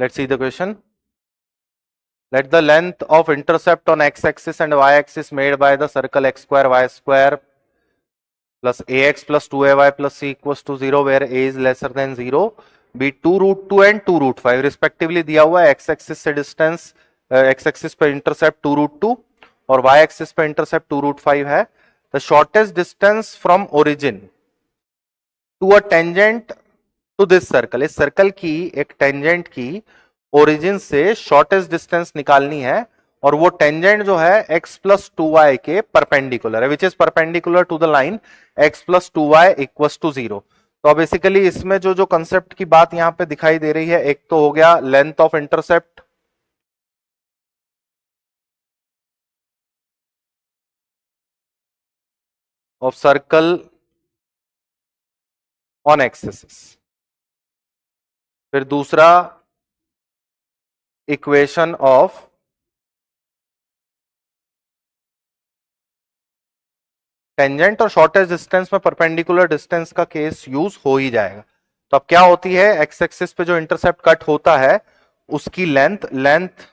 Let's see the question. Let the length of intercept on x-axis and y-axis made by the circle x square y square plus ax plus 2ay plus c equals to 0 where a is lesser than 0 be 2 root 2 and 2 root 5 respectively दिया हुआ है. x-axis से distance x-axis पे intercept 2 root 2 और y-axis पे intercept 2 root 5 है. The shortest distance from origin to a tangent to this circle. इस circle की एक टेंजेंट की ओरिजिन से शॉर्टेस्ट डिस्टेंस निकालनी है और वो टेंजेंट जो है x प्लस टू वाई के परपेंडिकुलर है, which is perpendicular to the line x plus two Y equals to 0. तो बेसिकली इसमें जो कंसेप्ट की बात यहां पे दिखाई दे रही है, एक तो हो गया length of intercept of circle on X axis, फिर दूसरा इक्वेशन ऑफ टेंजेंट और शॉर्टेस्ट डिस्टेंस में परपेंडिकुलर डिस्टेंस का केस यूज हो ही जाएगा. तो अब क्या होती है, एक्स एक्सिस पे जो इंटरसेप्ट कट होता है उसकी लेंथ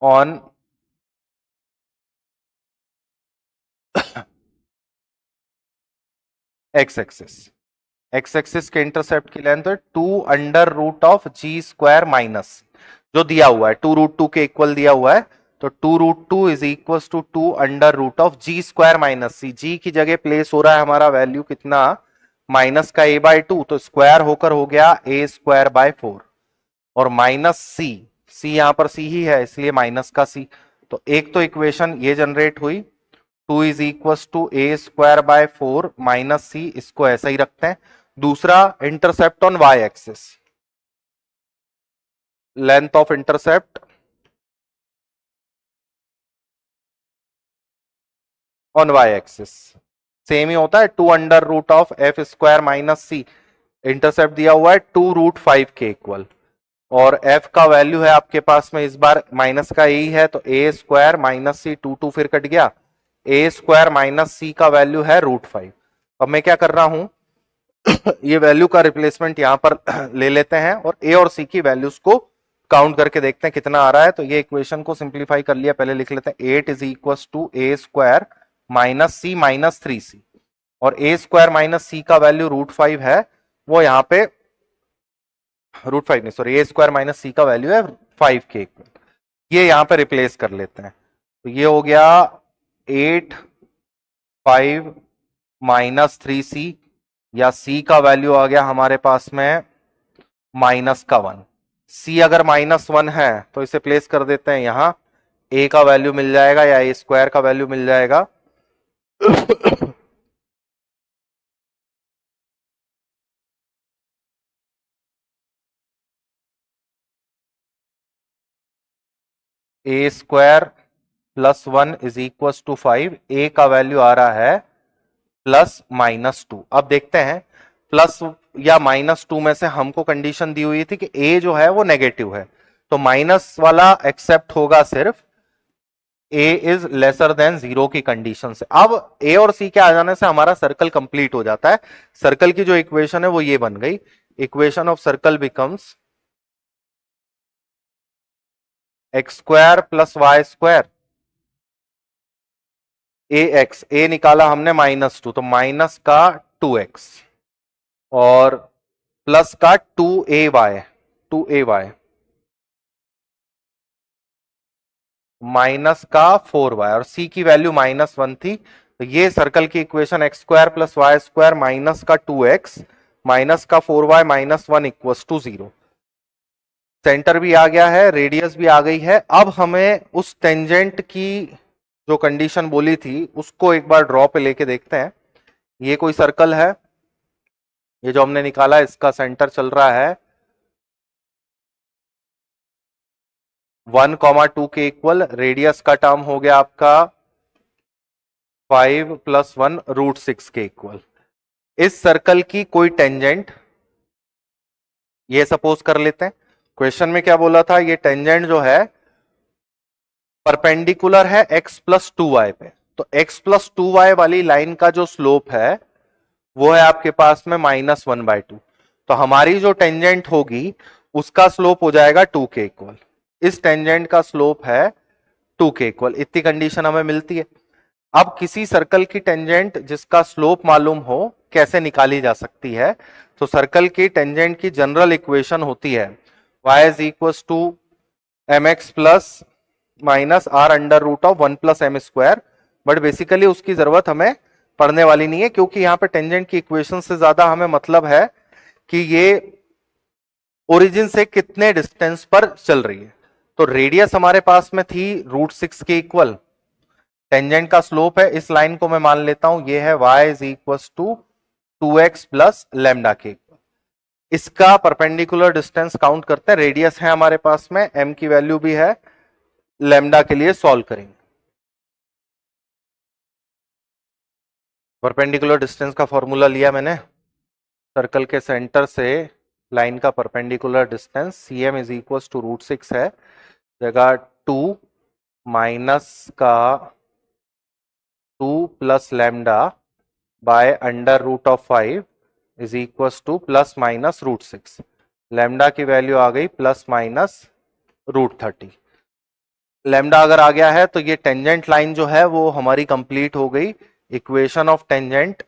ऑन एक्स एक्सिस के इंटरसेप्ट की लेंथ है 2 under root of ji square minus जो दिया हुआ है 2 रूट 2 के इक्वल दिया हुआ है. तो 2 root 2 is equal to 2 under root of ji square minus C. G की जगह प्लेस हो रहा है हमारा वैल्यू कितना, माइनस का a बाय 2, तो स्क्वायर होकर हो गया a स्क्वायर बाय 4 और माइनस सी यहां पर सी ही है इसलिए माइनस का सी. तो एक तो इक्वेशन ये जनरेट हुई 2 is equal to a square by 4 minus C, इसको ऐसा ही रखते हैं. दूसरा intercept on y axis, length of intercept on y axis same ही होता है 2 under root of F square minus C. Intercept दिया हुआ है 2 रूट 5 के इक्वल और f का वैल्यू है आपके पास में इस बार माइनस का ही है तो a स्क्वायर माइनस सी, 2 फिर कट गया, a स्क्वायर माइनस सी का वैल्यू है रूट 5. अब मैं क्या कर रहा हूं ये वैल्यू का रिप्लेसमेंट यहां पर ले लेते हैं और a और c की वैल्यूज को काउंट करके देखते हैं कितना आ रहा है. तो ये इक्वेशन को सिंप्लीफाई कर लिया, पहले लिख लेते हैं 8 is equal to a square minus C minus 3c और a स्क्वायर माइनस सी का वैल्यू रूट 5 है, वो यहाँ पे रूट 5 नहीं सॉरी a स्क्वायर माइनस सी का वैल्यू है 5 के इक्वल. ये यहां पे रिप्लेस कर लेते हैं तो ये हो गया 8 5 माइनस 3c या c का वैल्यू आ गया हमारे पास में माइनस का 1. c अगर माइनस 1 है तो इसे प्लेस कर देते हैं यहां, a का वैल्यू मिल जाएगा या a स्क्वायर का वैल्यू मिल जाएगा a square plus 1 is equal to 5, a का वैल्यू आ रहा है प्लस माइनस 2. अब देखते हैं प्लस या माइनस 2 में से हमको कंडीशन दी हुई थी कि a जो है वो नेगेटिव है, तो माइनस वाला एक्सेप्ट होगा सिर्फ a इज लेसर देन 0 की कंडीशन से. अब a और c के आ जाने से हमारा सर्कल कंप्लीट हो जाता है. सर्कल की जो इक्वेशन है वो ये बन गई, equation of circle becomes X square plus Y square A X, A निकाला हमने माइनस 2 तो माइनस का 2x और प्लस का 2ay माइनस का 4y और c की वैल्यू माइनस 1 थी. तो ये सर्कल की equation X square plus Y square minus का 2x माइनस का 4y minus 1 equals to 0. Centre भी आ गया है, रेडियस भी आ गई है. अब हमें उस टेंजेंट की जो कंडीशन बोली थी उसको एक बार ड्रॉ पे लेके देखते हैं. ये कोई सर्कल है, ये जो हमने निकाला इसका सेंटर चल रहा है 1,2 के इक्वल, रेडियस का टर्म हो गया आपका 5 प्लस 1 रूट 6 के इक्वल. इस सर्कल की कोई टेंजेंट ये सपोज कर लेते हैं. क्वेश्चन में क्या बोला था, ये टेंजेंट जो है परपेंडिकुलर है x प्लस 2y पे, तो x प्लस 2y वाली लाइन का जो स्लोप है वो है आपके पास में -1/2। तो हमारी जो टेंजेंट होगी उसका स्लोप हो जाएगा 2 के इक्वल। इस टेंजेंट का स्लोप है 2 के इक्वल। इतनी कंडीशन हमें मिलती है। अब किसी सर्कल की टेंजेंट जिसका स्लोप मालूम हो कैसे निकाली जा सकती है? तो सर्कल की टेंजेंट की जनरल इक्वेशन होती है y is equal to mx plus minus R under root of 1 plus M square. But basically उसकी जरूरत हमें पढ़ने वाली नहीं है, क्योंकि यहाँ पे टेंजेंट की इक्वेशन से ज्यादा हमें मतलब है कि ये ओरिजिन से कितने डिस्टेंस पर चल रही है। तो रेडियस हमारे पास में थी √6 के इक्वल। टेंजेंट का स्लोप है, इस लाइन को मैं मान लेता हूं ये है y is equal to 2x plus lambda के इक्वल। इसका परपेंडिकुलर डिस्टेंस काउंट करते हैं। रेडियस है हमारे पास में, m की वैल्यू भी है, लैम्डा के लिए सॉल्व करेंगे। परपेंडिकुलर डिस्टेंस का फॉर्मूला लिया मैंने। सर्कल के सेंटर से लाइन का perpendicular distance cm is equal to √6 है, जगह 2 माइनस का 2 plus lambda by under root of 5 is equal to plus minus √6। Lambda की वैल्यू आ गई प्लस माइनस √30। लैम्डा अगर आ गया है तो ये टेंजेंट लाइन जो है वो हमारी कंप्लीट हो गई। Equation of tangent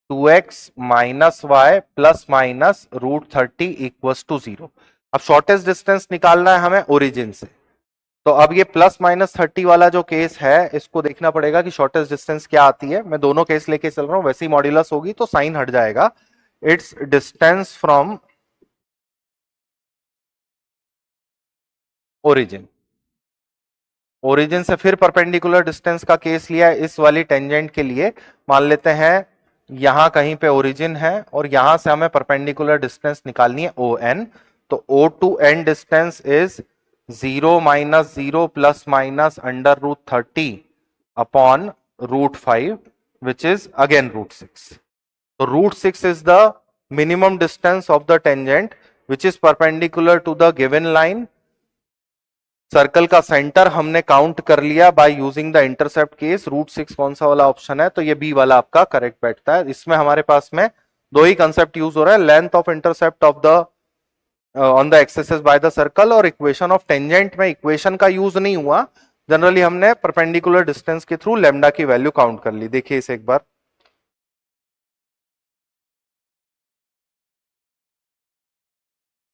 2x minus Y plus minus √30 equals to 0। अब शॉर्टेस्ट डिस्टेंस निकालना है हमें ओरिजिन से। तो अब ये प्लस माइनस 30 वाला जो केस है इसको देखना पड़ेगा कि शॉर्टेस्ट डिस्टेंस क्या आती है। मैं दोनों केस लेके चल रहा हूं, वैसे ही मॉड्यूलस होगी तो साइन हट जाएगा। It's distance from origin. Origin से फिर परपेंडिकुलर डिस्टेंस का केस लिया है इस वाली टेंजेंट के लिए। मान लेते हैं यहां कहीं पे ओरिजिन है और यहां से हमें परपेंडिकुलर डिस्टेंस निकालनी है ON। तो O to N distance is 0 minus 0 plus minus under √30 upon √5 which is again √6। तो √6 is the minimum distance of the tangent which is perpendicular to the given line। Circle का centre हमने count कर लिया by using the intercept case. √6 कौन सा वाला option है? तो ये बी वाला आपका करेक्ट बैठता है। इसमें हमारे पास में दो ही कंसेप्ट यूज हो रहा है, length of intercept of the on the axis by the circle और इक्वेशन ऑफ टेंजेंट में इक्वेशन का यूज नहीं हुआ। जनरली हमने परपेंडिकुलर डिस्टेंस के थ्रू लैम्डा की वैल्यू काउंट कर ली। देखिए इसे एक बार।